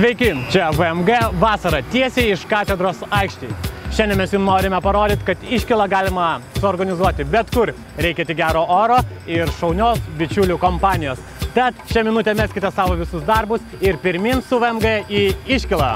Sveiki, čia VMG vasara tiesiai iš katedros aikštėje. Šiandien mes jums norime parodyti, kad iškylą galima suorganizuoti bet kur. Reikia tik gero oro ir šaunios bičiulių kompanijos. Tad šią minutę meskite savo visus darbus ir pirmin su VMG į iškylą.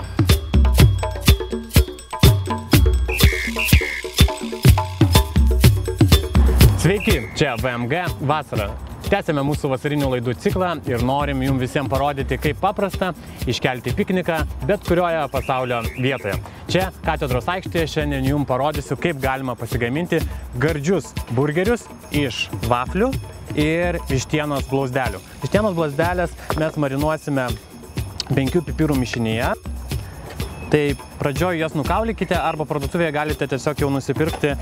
Sveiki, čia VMG vasara. Tęsėme mūsų vasarinių laidų ciklą ir norim jums visiems parodyti, kaip paprasta iškelti pikniką bet kurioje pasaulio vietoje. Čia katedros aikštėje šiandien jums parodysiu, kaip galima pasigaminti gardžius burgerius iš vaflių ir vištienos blauzdelių. Vištienos blauzdelės mes marinuosime 5 pipirų mišinyje. Tai pradžioj jas nukaulikite arba parduotuvėje galite tiesiog jau nusipirkti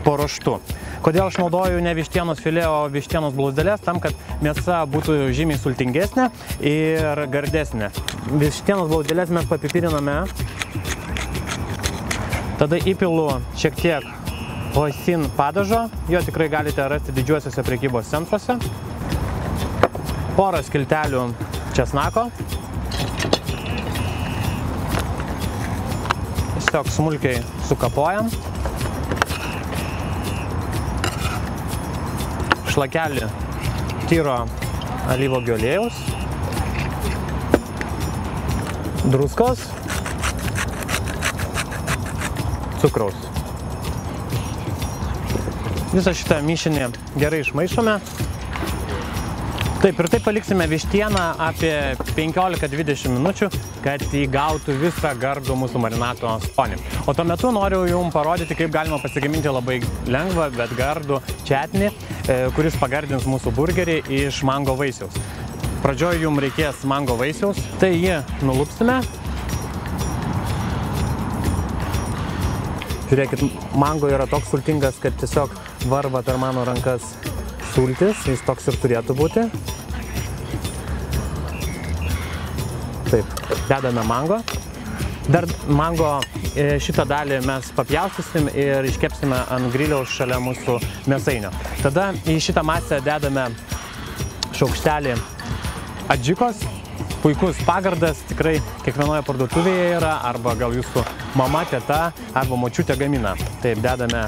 po ruoštu. Kodėl aš naudoju ne vištienos filė, o vištienos blauzdelės? Tam, kad mėsa būtų žymiai sultingesnė ir gardesnė. Vištienos blauzdelės mes papipiriname. Tada įpilu šiek tiek hoisin padažo. Jo tikrai galite rasti didžiuosiuose prekybos centruose. Porą skiltelių česnako. Tiesiog smulkiai sukapojam. Šlakelį tyro alyvuogių aliejaus, druskos, cukraus. Visą šitą mišinį gerai išmaišome. Taip ir taip paliksime vištieną apie 15-20 minučių, kad įgautų visą gardų mūsų marinato skonį. O tuo metu noriu jums parodyti, kaip galima pasigaminti labai lengvą, bet gardų četnį, kuris pagardins mūsų burgerį iš mango vaisiaus. Pradžioj jums reikės mango vaisiaus, tai jį nulupsime. Žiūrėkit, mango yra toks sultingas, kad tiesiog varva per mano rankas sultis, jis toks ir turėtų būti. Taip, dedame mango. Dar mango šitą dalį mes papjaustysim ir iškepsime ant griliaus šalia mūsų mėsainio. Tada į šitą masę dedame šaukštelį adžikos. Puikus pagardas, tikrai kiekvienoje parduotuvėje yra, arba gal jūsų mama, teta arba močiutė gamina. Taip, dedame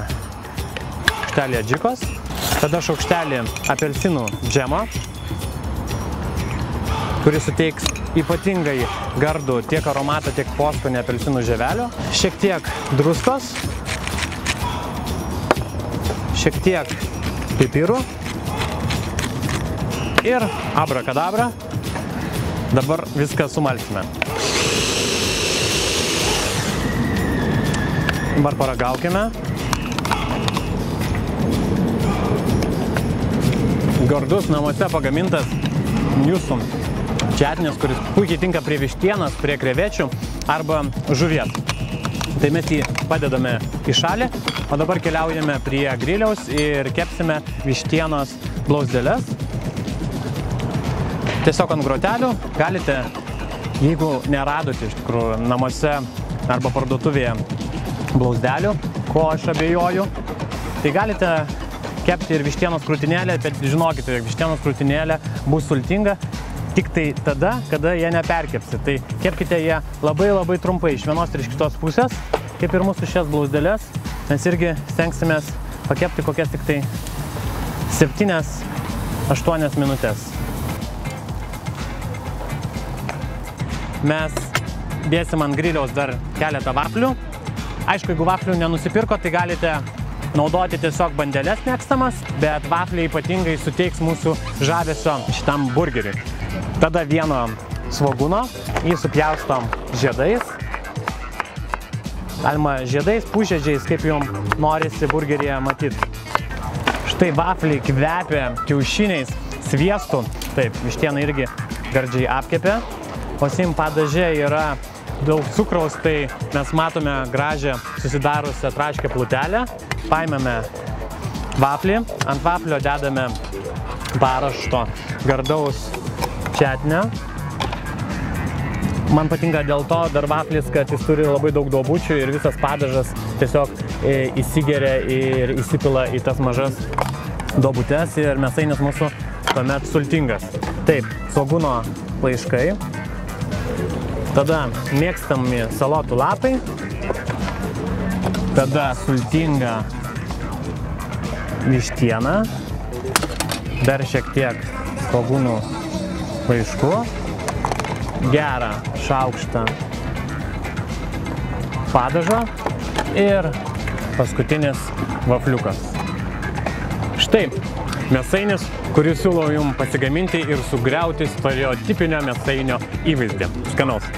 šaukštelį adžikos. Tada šaukštelį apelsinų džemo, kuris suteiks ypatingai gardų tiek aromatą, tiek poskonį apelsinų žievelio. Šiek tiek druskos, šiek tiek pipirų ir abrakadabra. Dabar viską sumalsime. Dabar paragaukime. Gardus namuose pagamintas jūsų četnis, kuris puikiai tinka prie vištienos, prie krevečių arba žuvies. Tai mes jį padedame į šalį, o dabar keliaujame prie griliaus ir kepsime vištienos blauzdeles. Tiesiog ant grotelių galite, jeigu neradote iš tikrųjų namuose arba parduotuvėje blauzdelių, ko aš abejoju, tai galite kepti ir vištienos krūtinėlę, bet žinokite, jog vištienos krūtinėlė bus sultinga tik tai tada, kada jie neperkepsi. Tai kepkite jie labai trumpai iš vienos ir iš kitos pusės, kaip ir mūsų šias blauzdeles. Mes irgi stengsimės pakepti kokias tik tai 7-8 minutės. Mes dėsim ant griliaus dar keletą vaflių. Aišku, jeigu vaflių nenusipirko, tai galite naudoti tiesiog bandeles mėgstamas, bet vafliai ypatingai suteiks mūsų žavesio šitam burgeriui. Tada vieno svogūno, jį supjaustom žiedais. Galima žiedais, pusžiedžiais, kaip jums norisi burgeryje matyti. Štai vafliai kvepia kiaušiniais, sviestu. Taip, vištiena irgi gardžiai apkepė. O sim padaže yra daug cukraus, tai mes matome gražią susidarusią traškę plutelę. Paimame vaflį, ant vaflio dedame parašto gardaus četnio. Man patinka dėl to dar vaflis, kad jis turi labai daug duobučių ir visas padažas tiesiog įsigeria ir įsipila į tas mažas duobutes ir mėsainis mūsų tuomet sultingas. Taip, svogūno laiškai. Tada mėgstami salotų lapai. Tada sultinga vištiena. Dar šiek tiek svogūnų vaišku. Gerą šaukštą padažo. Ir paskutinis vafliukas. Štai mėsainis, kurį siūlau jums pasigaminti ir sugriauti stereotipinio mėsainio įvaizdį. Skanaus!